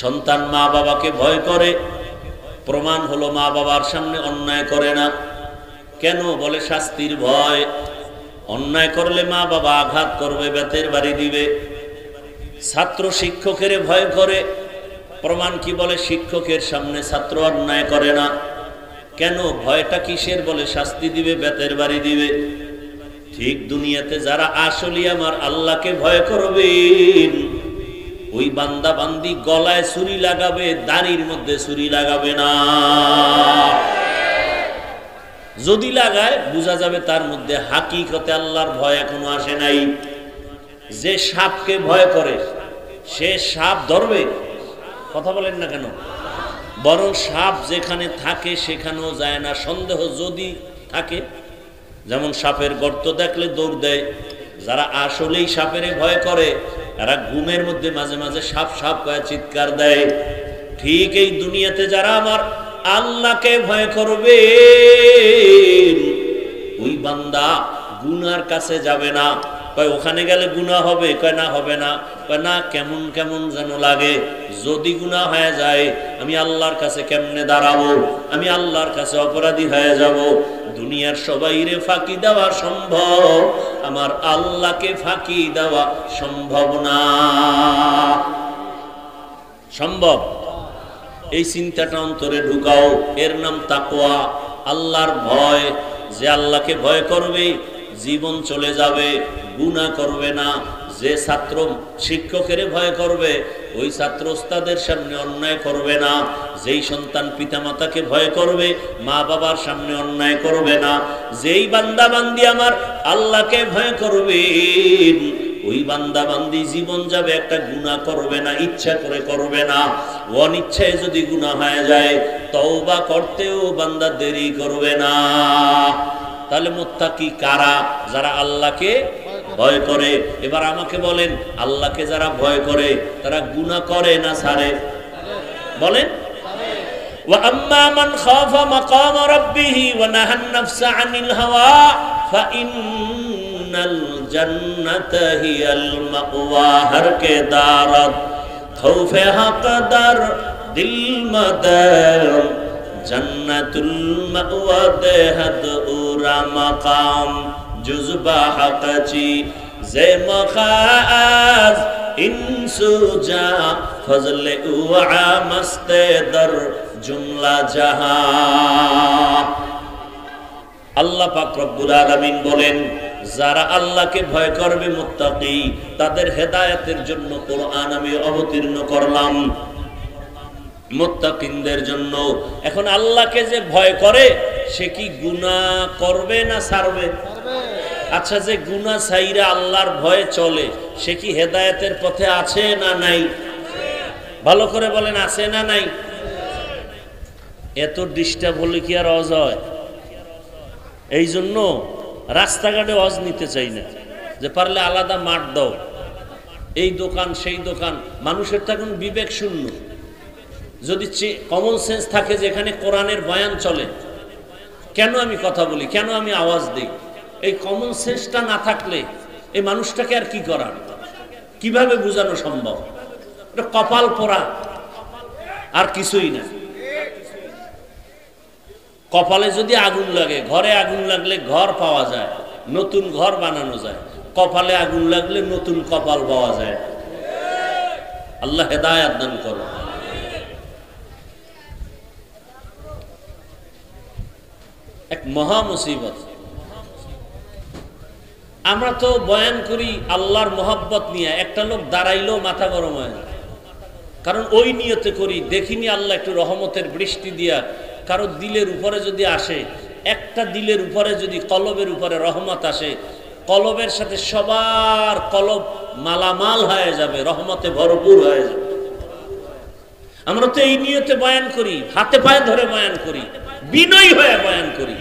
সন্তান মা বাবাকে ভয় করে, প্রমাণ হলো মা বাবার সামনে অন্যায় করে না। কেন? বলে শাস্তির ভয়। অন্যায় করলে মা বাবা আঘাত করবে, বেতের বাড়ি দিবে। ছাত্র শিক্ষকের ভয় করে, প্রমাণ কি? বলে শিক্ষকের সামনে ছাত্র অন্যায় করে না। কেন? ভয়টা কিসের? বলে শাস্তি দিবে, বেতের বাড়ি দিবে। ঠিক দুনিয়াতে যারা আসলে আমার আল্লাহকে ভয় করবেন, ওই বান্দা বান্দি গলায় ছুরি লাগাবে, দাড়ির মধ্যে ছুরি লাগাবে না। যদি লাগায় বোঝা যাবে তার মধ্যে হাকিকতে আল্লাহর ভয় এখনো আসে নাই। যে সাপকে ভয় করে সে সাপ ধরবে? কথা বলেন না কেন? বরং সাপ যেখানে থাকে সেখানেও যায় না, সন্দেহ যদি থাকে। যেমন সাপের গর্ত দেখলে দৌড় দেয়। যারা আসলেই সাপের ভয় করে তারা ঘুমের মধ্যে মাঝে মাঝে সাপ সাপ করে চিৎকার দেয়। ঠিক এই দুনিয়াতে যারা আমার আল্লাহকে ভয় করবে, ওই বান্দা গুনার কাছে যাবে না। কয় ওখানে গেলে গুনাহ হবে? কয় না, হবে না। কয় না, কেমন কেমন যেন লাগে। যদি গুনাহ হয়ে যায় আমি আল্লাহর কাছে কেমনে দাঁড়াবো? আমি আল্লাহর কাছে অপরাধী হয়ে যাব। দুনিয়ার সবাইরে ফাঁকি দেওয়া সম্ভব, আমার আল্লাহকে ফাঁকি দেওয়া সম্ভব না। সম্ভব? এই চিন্তাটা অন্তরে ঢুকাও। এর নাম তাকওয়া, আল্লাহর ভয়। যে আল্লাহকে ভয় করবে জীবন চলে যাবে, গুনাহ করবে না। যে ছাত্র শিক্ষকের ভয় করবে ওই ছাত্র ওস্তাদের সামনে অন্যায় করবে না। যেই সন্তান পিতামাতাকে ভয় করবে মা বাবার সামনে অন্যায় করবে না। যেই বান্দা বান্দি আমার আল্লাহকে ভয় করবে ওই বান্দা বান্দি জীবন যাবে একটা গুনাহ করবে না, ইচ্ছা করে করবে না। অনিচ্ছায় যদি গুনাহ হয়ে যায় তওবা করতেও বান্দা দেরি করবে না। তাহলে মুত্তাকি কারা? যারা আল্লাহকে ভয় করে। এবার আমাকে বলেন, আল্লাহকে যারা ভয় করে তারা গুনাহ করে না ছাড়ে? বলেন। ওয়া আম্মা মান খাফা মাকাম রাব্বিহি ওয়া নাহান নাফসা আনিল হাওয়া ফা ইন্নাল জান্নাতা হিয়াল মাওয়া। হর কে দারত খৌফে হকদার দিল মাদার জান্নাতুল মাওয়া দেহাদ উরা মাকাম জুজবা হাকাচি যে মখাজ ইনসুজা ফজলে উআ মস্তে দর জুমলা জাহান। আল্লাহ পাক রব্বুল আলামিন বলেন, যারা আল্লাহকে ভয় করবে মুত্তাকি তাদের হেদায়েতের জন্য কোরআন আমি অবতীর্ণ করলাম মুত্তাকিনদের জন্য। এখন আল্লাহকে যে ভয় করে সে কি গুনাহ করবে না ছাড়বে? আচ্ছা, যে গুনাহ ছাইরা আল্লাহর ভয়ে চলে সে কি হেদায়েতের পথে আছে না নাই? ভালো করে বলেন, আছে না নাই? এত ডিস্টার্ব হলে কি আর ওয়াজ হয়? এই জন্য রাস্তাঘাটে ওয়াজ নিতে চাই না, যে পারলে আলাদা মাঠ দাও, এই দোকান সেই দোকান। মানুষের তো এখন বিবেক শূন্য। যদি কমন সেন্স থাকে যে এখানে কোরআনের বয়ান চলে, কেন আমি কথা বলি, কেন আমি আওয়াজ দিই? এই কমন সেন্সটা না থাকলে এই মানুষটাকে আর কি করার, কিভাবে বোঝানো সম্ভব? এটা কপাল পোড়া, আর কিছুই না। কপালে যদি আগুন লাগে, ঘরে আগুন লাগলে ঘর পাওয়া যায়, নতুন ঘর বানানো যায়। কপালে আগুন লাগলে নতুন কপাল পাওয়া যায়। আল্লাহ হেদায়েত দান করো। এক মহা মুসিবত। আমরা তো বয়ান করি আল্লাহর মোহাব্বত নিয়ে, একটা লোক দাঁড়াইলেও মাথা গরম হয় না, কারণ ওই নিয়তে করি। দেখিনি আল্লাহ একটু রহমতের বৃষ্টি দিয়া কারো দিলের উপরে যদি আসে, একটা দিলের উপরে যদি কলবের উপরে রহমত আসে, কলবের সাথে সবার কলব মালামাল হয়ে যাবে, রহমতে ভরপুর হয়ে যাবে। আমরা তো এই নিয়তে বয়ান করি, হাতে পায়ে ধরে বয়ান করি, বিনয়ী হয়ে বয়ান করি।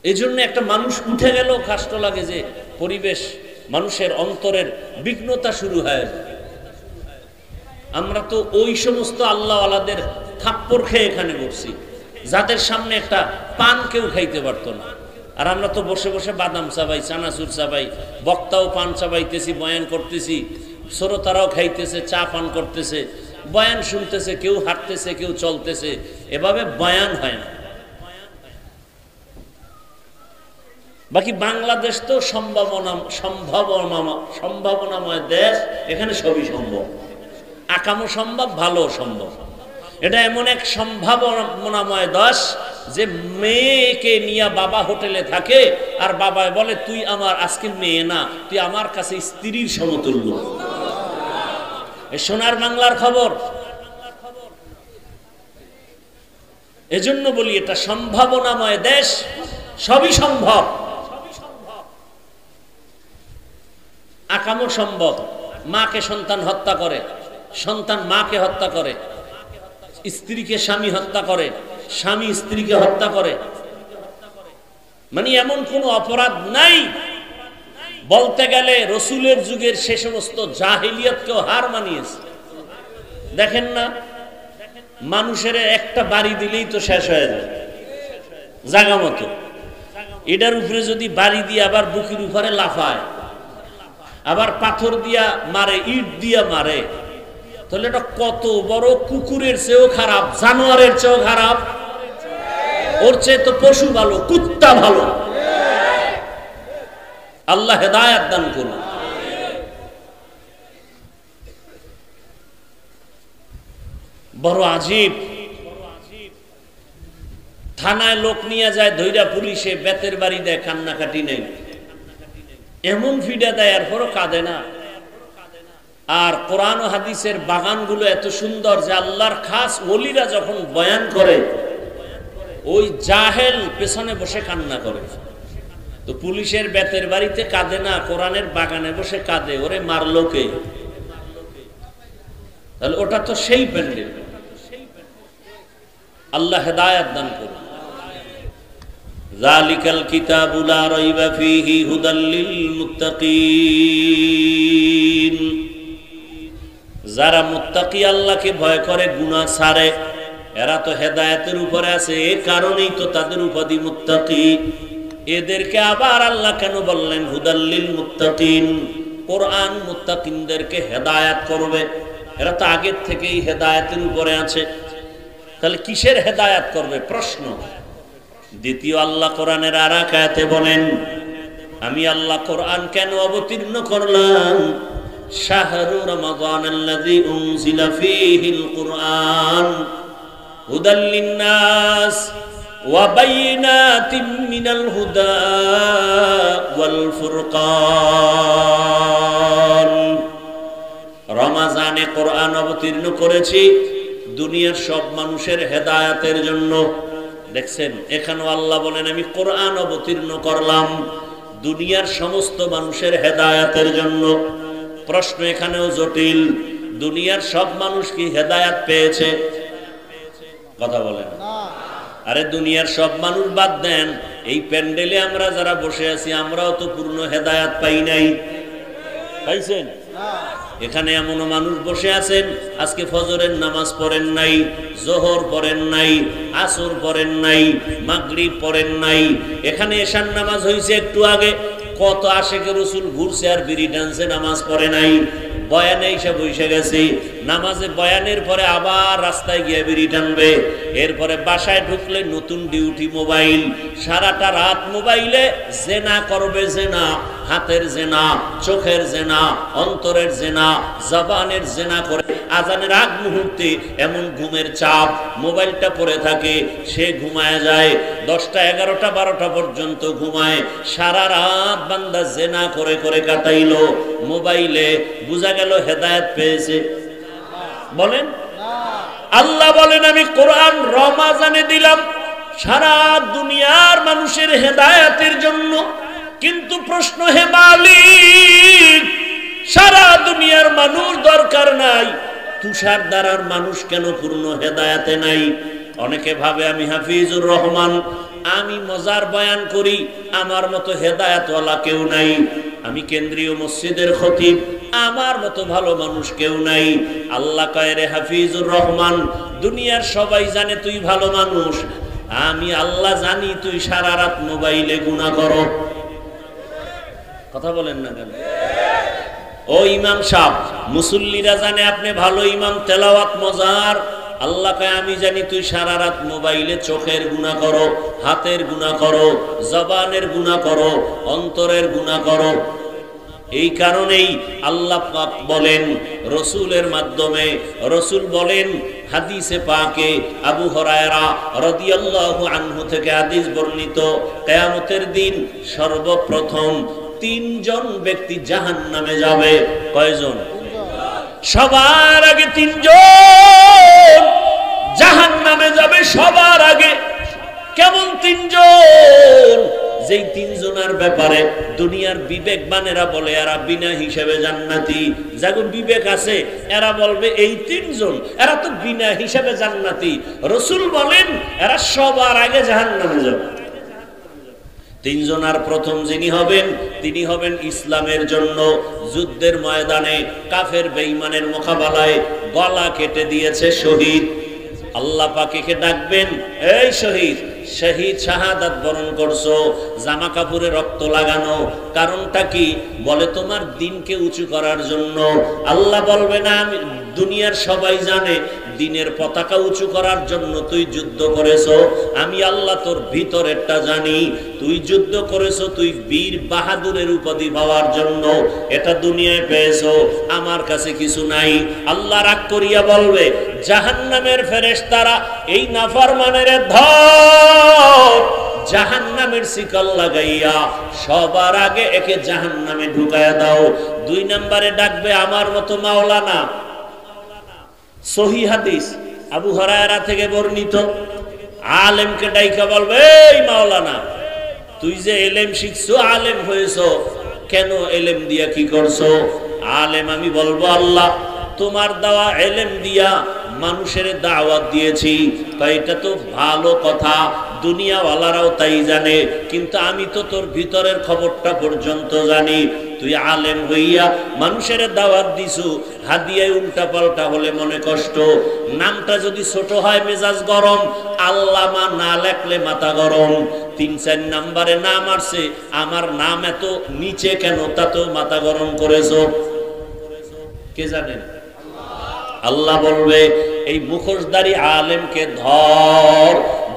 এই জন্য একটা মানুষ উঠে গেল কষ্ট লাগে, যে পরিবেশ মানুষের অন্তরের বিঘ্নতা শুরু হয়ে যায়। আমরা তো ওই সমস্ত আল্লাহওয়ালাদের থাপ্পড় খেয়ে এখানে বসছি, যাদের সামনে একটা পান কেউ খাইতে পারতো না। আর আমরা তো বসে বসে বাদাম চাবাই, চানাচুর চাবাই, বক্তাও পান চাবাইতেছি, বয়ান করতেছি। শ্রোতারাও খাইতেছে, চা পান করতেছে, বয়ান শুনতেছে, কেউ হাঁটতেছে, কেউ চলতেছে, এভাবে বয়ান হয় না। বাকি বাংলাদেশ তো সম্ভাবনাময় দেশ, এখানে সবই সম্ভব, আকামও সম্ভব, ভালো সম্ভব। এটা এমন এক সম্ভাবনাময় দেশ যে মেয়েকে নিয়ে বাবা হোটেলে থাকে আর বাবা বলে তুই আমার আজকে মেয়ে না, তুই আমার কাছে স্ত্রীর সমতুল্য। সোনার বাংলার খবর। এজন্য বলি এটা সম্ভাবনাময় দেশ, সবই সম্ভব, আকামও সম্ভব। মাকে সন্তান হত্যা করে, সন্তান মাকে হত্যা করে, স্ত্রীকে স্বামী হত্যা করে, স্বামী স্ত্রীকে হত্যা করে, মানে এমন কোন অপরাধ নাই। বলতে গেলে রসুলের যুগের সে সমস্ত জাহিলিয়াতকেও হার মানিয়েছে। দেখেন না, মানুষের একটা বাড়ি দিলেই তো শেষ হয়ে যায় জাগা মতো, এটার উপরে যদি বাড়ি দিয়ে আবার বুকের উপরে লাফায়, আবার পাথর দিয়া মারে, ইট দিয়া মারে, তাহলে এটা কত বড় কুকুরের চেয়েও খারাপ, জানোয়ারের চেয়েও খারাপ। ওর চেয়ে তো পশু ভালো, কুত্তা ভালো। আল্লাহ হেদায়েত দান করুন। বড় আজীব, থানায় লোক নিয়ে যায় ধৈরা পুলিশে, বেতের বাড়ি দেয়, কান্নাকাটি নেই, এমন ফিডা দেয়, এরপরও কাঁদে না। আর কোরআন ও হাদিসের বাগানগুলো এত সুন্দর যে আল্লাহর খাস ওলিরা যখন বয়ান করে ওই জাহেল পেছনে বসে কান্না করে। তো পুলিশের বেতের বাড়িতে কাঁদে না, কোরআনের বাগানে বসে কাঁদে, ওরে মারলো কে? তাহলে ওটা তো সেই প্যান্ডেল। আল্লাহ হেদায়েত দান করুন। যালিকাল কিতাবু লা রাইবা ফীহি হুদাল লিল মুত্তাকিন। যারা মুত্তাকি, আল্লাহকে ভয় করে, গুনাহ ছাড়ে, এরা তো হেদায়েতের উপরে আছে, এই কারণেই তো তাদের উপাধি মুত্তাকি। এদেরকে আবার আল্লাহ কেন বললেন হুদাল লিল মুত্তাকিন? কোরআন মুত্তাকিনদেরকে হেদায়েত করবে, এরা তো আগের থেকেই হেদায়েতের উপরে আছে, তাহলে কিসের হেদায়েত করবে প্রশ্ন। দ্বিতীয়, আল্লাহ কোরআনের আর এক আয়াতে বলেন, আমি আল্লাহ কোরআন কেন অবতীর্ণ করলাম? শাহরু রমাদানাল্লাযী উনজিলা ফীহিল কুরআন হুদাল লিন-নাস ওয়া বাইয়িনাতিম মিনাল হুদা ওয়াল ফুরকান। রমজানে কোরআন অবতীর্ণ করেছি দুনিয়ার সব মানুষের হেদায়েতের জন্য। দেখছেন, এখানেও আল্লাহ বলেন আমি কোরআন অবতীর্ণ করলাম দুনিয়ার সমস্ত মানুষের হেদায়েতের জন্য। প্রশ্ন এখানেও জটিল, দুনিয়ার সব মানুষ কি হেদায়েত পেয়েছে? কথা বলেন। আরে দুনিয়ার সব মানুষ বাদ দেন, এই প্যান্ডেলে আমরা যারা বসে আছি আমরাও তো পূর্ণ হেদায়েত পাই নাই। পাইছেন? এখানে এমনও মানুষ বসে আছেন আজকে ফজরের নামাজ পড়েন নাই, জোহর পড়েন নাই, আসর পড়েন নাই, মাগরিব পড়েন নাই। এখানে এশার নামাজ হয়েছে একটু আগে, কত আশেকে রসুল ঘুরছে আর বিড়ি টানছে, নামাজ পড়ে নাই। বয়ানে এসে বসে গেছে, নামাজে বয়ানের পরে আবার রাস্তায় গিয়ে বিড়ি টানবে, এরপরে বাসায় ঢুকলে নতুন ডিউটি মোবাইল, সারাটা রাত মোবাইলে জেনা করবে, জেনা, হাতের জেনা, চোখের জেনা, অন্তরের জেনা, জবানের জেনা করে আজানের আগ মুহূর্তে এমন ঘুমের চাপ, মোবাইলটা পড়ে থাকে, সে ঘুমায় যায়, 10টা 11টা 12টা পর্যন্ত ঘুমায়, সারা রাত বান্দা জেনা করে করে কাটাইলো মোবাইলে। বুঝা গেল হেদায়েত পেয়েছে? বলেন। আল্লাহ বলেন আমি কোরআন রমাজানে দিলাম সারা দুনিয়ার মানুষের হেদায়েতের জন্য। কিন্তু প্রশ্ন, হে মালিক, সারা দুনিয়ার মানুষ দরকার নাই, তুষার দ্বারার মানুষ কেন পূর্ণ হেদায়েতে নাই? অনেকে ভাবে আমি হাফিজুর রহমান, আমি মজার বয়ান করি, আমার মতো হেদায়েতওয়ালা কেউ নাই। আমি কেন্দ্রীয় মসজিদের খতিব, আমার মতো ভালো মানুষ কেউ নাই। আল্লাহ কয়, রে হাফিজুর রহমান, দুনিয়ার সবাই জানে তুই ভালো মানুষ, আমি আল্লাহ জানি তুই সারা রাত মোবাইলে গুনাহ করো। কথা বলেন না কেন? ও ইমাম সাহেব, মুসল্লিরা জানে আপনি ভালো ইমাম, তেলাওয়াত মজার। আল্লাহ কয় আমি জানি তুই সারা রাত মোবাইলে চোখের গুনাহ করো, হাতের গুনাহ করো, জবানের গুনাহ করো, অন্তরের গুনাহ করো। এই কারণেই আল্লাহ পাক বলেন রসুলের মাধ্যমে, রসুল বলেন হাদিসে পাকে, আবু হুরায়রা রাদিয়াল্লাহু আনহু থেকে হাদিস বর্ণিত, কিয়ামতের দিন সর্বপ্রথম 3 জন ব্যক্তি জাহান্নামে যাবে। কয়জন? সবার আগে 3 জন জাহান্নামে যাবে, সবার আগে। কেমন 3 জন? যেই 3 জনের ব্যাপারে দুনিয়ার বিবেকবানেরা বলে এরা বিনা হিসাবে জান্নাতি। যাদের বিবেক আছে এরা বলবে এই 3 জন এরা তো বিনা হিসাবে জান্নাতি। রাসূল বলেন এরা সবার আগে জাহান্নামে যাবে। 3 জনের প্রথম যিনি হবেন তিনি হবেন ইসলামের জন্য যুদ্ধের ময়দানে কাফের বেঈমানের মোকাবেলায় গলা কেটে দিয়েছে শহীদ। আল্লাহ পাককে ডাকবেন, এই শহীদ, শহীদ শাহাদাত বরণ করছো, জামা কাপড়ে রক্ত লাগানো, কারণটা কি? বলে তোমার দ্বীনকে উঁচু করার জন্য। আল্লাহ বলবে না, আমি দুনিয়ার সবাই জানে দ্বীনের পতাকা উঁচু করার জন্য তুই যুদ্ধ করেছো, আমি আল্লাহ তোর ভিতরেরটা জানি। তুই যুদ্ধ করেছো তুই বীর বাহাদুরের উপাধি পাওয়ার জন্য, এটা দুনিয়ায় পেয়েছো, আমার কাছে কিছু নাই। আল্লাহ রাগ করিয়া বলবে জাহান্নামের ফেরেশতারা এই নাফরমানের ধর, জাহান্নামের শিকল লাগাইয়া সবার আগে একে জাহান্নামে ঢুকায়া দাও। 2 নম্বরে ডাকবে আমার মতো মাওলানা। সহিহ হাদিস আবু হুরায়রা থেকে বর্ণিত, আলেমকে ডাইকা বলবে এই মাওলানা, তুই যে এলেম শিখছো, আলেম হয়েছো, কেন এলেম দিয়া কি করছো? আলেম আমি বলবো আল্লাহ তোমার দেওয়া এলেম দিয়া মানুষের দাওয়াত দিয়েছি। তাই এটা তো ভালো কথা, দুনিয়াওয়ালারাও তাই জানে, কিন্তু আমি তো তোর ভিতরের খবরটা পর্যন্ত জানি। তুই আলেম হইয়া মানুষের দাওয়াত দিছু, হাদিয়ায় উল্টা পাল্টা হলে মনে কষ্ট, নামটা যদি ছোট হয় মেজাজ গরম, আল্লামা না লেখলে মাথা গরম। 3-4 নম্বরে নাম আসছে, আমার নাম এত নিচে কেন, তা তো মাথা গরম করেছো। কে জানেন? আল্লাহ বলবে এই মুখোশধারী আলেমকে ধর,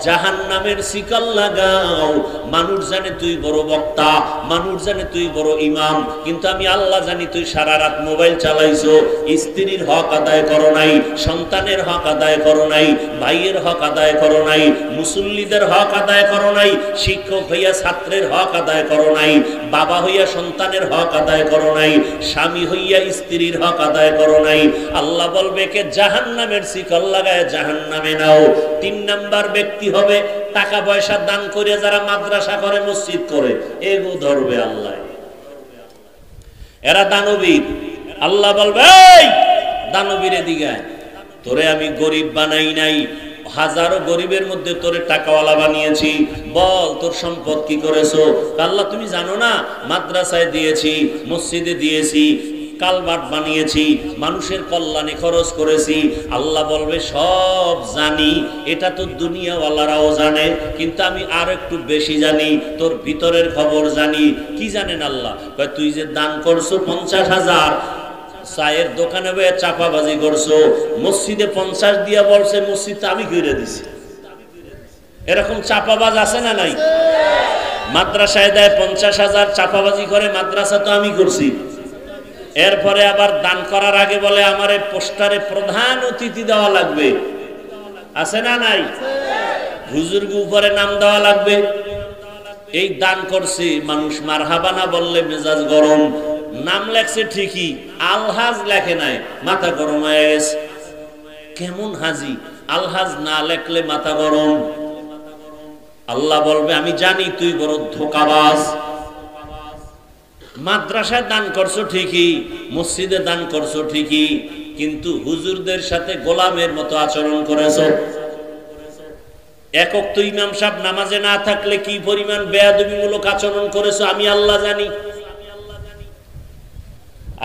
জাহান্নামের শিকল লাগাও। মানুষ জানে তুই বড় বক্তা, মানুষ জানে তুই বড় ইমাম, কিন্তু আমি আল্লাহ জানি তুই সারা রাত মোবাইল চালাইছো, স্ত্রীর হক আদায় করো নাই, সন্তানের হক আদায় করো নাই, ভাইয়ের হক আদায় করো নাই, মুসল্লিদের হক আদায় করো নাই, শিক্ষক হইয়া ছাত্রের হক আদায় করো নাই, বাবা হইয়া সন্তানের হক আদায় করো নাই, স্বামী হইয়া স্ত্রীর হক আদায় করো নাই। আল্লাহ বলবে কে জাহান্নামের শিকল লাগায় জাহান্নামে নাও। 3 নাম্বার ব্যক্তি হবে টাকা পয়সা দান করে যারা মাদ্রাসা করে, মসজিদ করে, এগো ধরবে আল্লাহ। এরা দানবীর। আল্লাহ বলবে এই দানবীর এদিকে, তোরে আমি গরিব বানাই নাই, হাজারো গরিবের মধ্যে তোরে টাকাওয়ালা বানিয়েছি, বল তোর সম্পদ কি করেছো? আল্লাহ তুমি জানো না, মাদ্রাসায় দিয়েছি, মসজিদে দিয়েছি, কালভার্ট বানিয়েছি, মানুষের কল্যাণে খরচ করেছি। আল্লাহ বলবে সব জানি, এটা তো দুনিয়াওয়ালারাও জানে, কিন্তু আমি আর একটু বেশি জানি, তোর ভিতরের খবর জানি। কি জানেন আল্লাহ? তুই যে দান করছো 50,000, চায়ের দোকানে বয়ে চাপাবাজি করছো, মসজিদে 50 দিয়া বলছে মসজিদটা আমি ঘিরে দিছি। এরকম চাপাবাজ আছে না নাই? মাদ্রাসায় দেয় 50,000, চাপাবাজি করে মাদ্রাসা তো আমি করছি। এরপরে আবার দান করার আগে বলে আমারে পোস্টারে প্রধান অতিথি দেওয়া লাগবে, আছে না নাই? হুজুরকে উপরে নাম দেওয়া লাগবে। এই দান করছি, মানুষ মারহাবা না বললে মেজাজ গরম। নাম লেখছে ঠিকই, আলহাজ লেখে নাই, মাথা গরম হয়ে গেছে। কেমন হাজি? আলহাজ না লেখলে মাথা গরম। আল্লাহ বলবে আমি জানি তুই বড় ধোঁকাবাজ। মাদ্রাসায় দান করছো ঠিকই, মসজিদে দান করছো ঠিকই, কিন্তু হুজুরদের সাথে গোলামের মতো আচরণ করেছো। একক তো ইমাম সাহেব নামাজে না থাকলে কি পরিমাণ বেয়াদবিমূলক আচরণ করেছো আমি আল্লাহ জানি।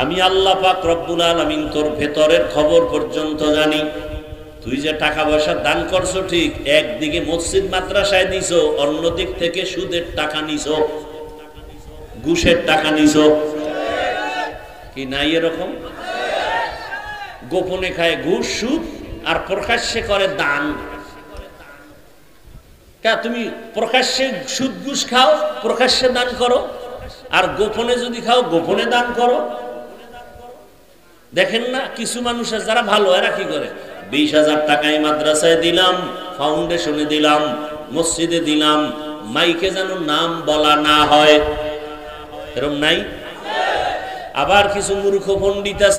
আমি আল্লাহ পাক রব্বুল আলামিন তোর ভেতরের খবর পর্যন্ত জানি। তুই যে টাকা পয়সা দান করছো ঠিক, একদিকে মসজিদ মাদ্রাসায় দিছো, অন্য দিক থেকে সুদের টাকা নিছো, ঘুষের টাকা নিছো। কি নাই এরকম? গোপনে খায় ঘুষ সুদ আর প্রকাশ্যে করে দান। তুমি প্রকাশ্যে সুদ ঘুষ খাও, প্রকাশ্যে দান করো, আর গোপনে যদি খাও গোপনে দান করো। দেখেন না কিছু মানুষ যারা ভালো, এরা কি করে? 20,000 টাকায় মাদ্রাসায় দিলাম, ফাউন্ডেশনে দিলাম, মসজিদে দিলাম, মাইকে যেন নাম বলা না হয়, এরকম নাই? আবার কিছু মূর্খ পণ্ডিত আছে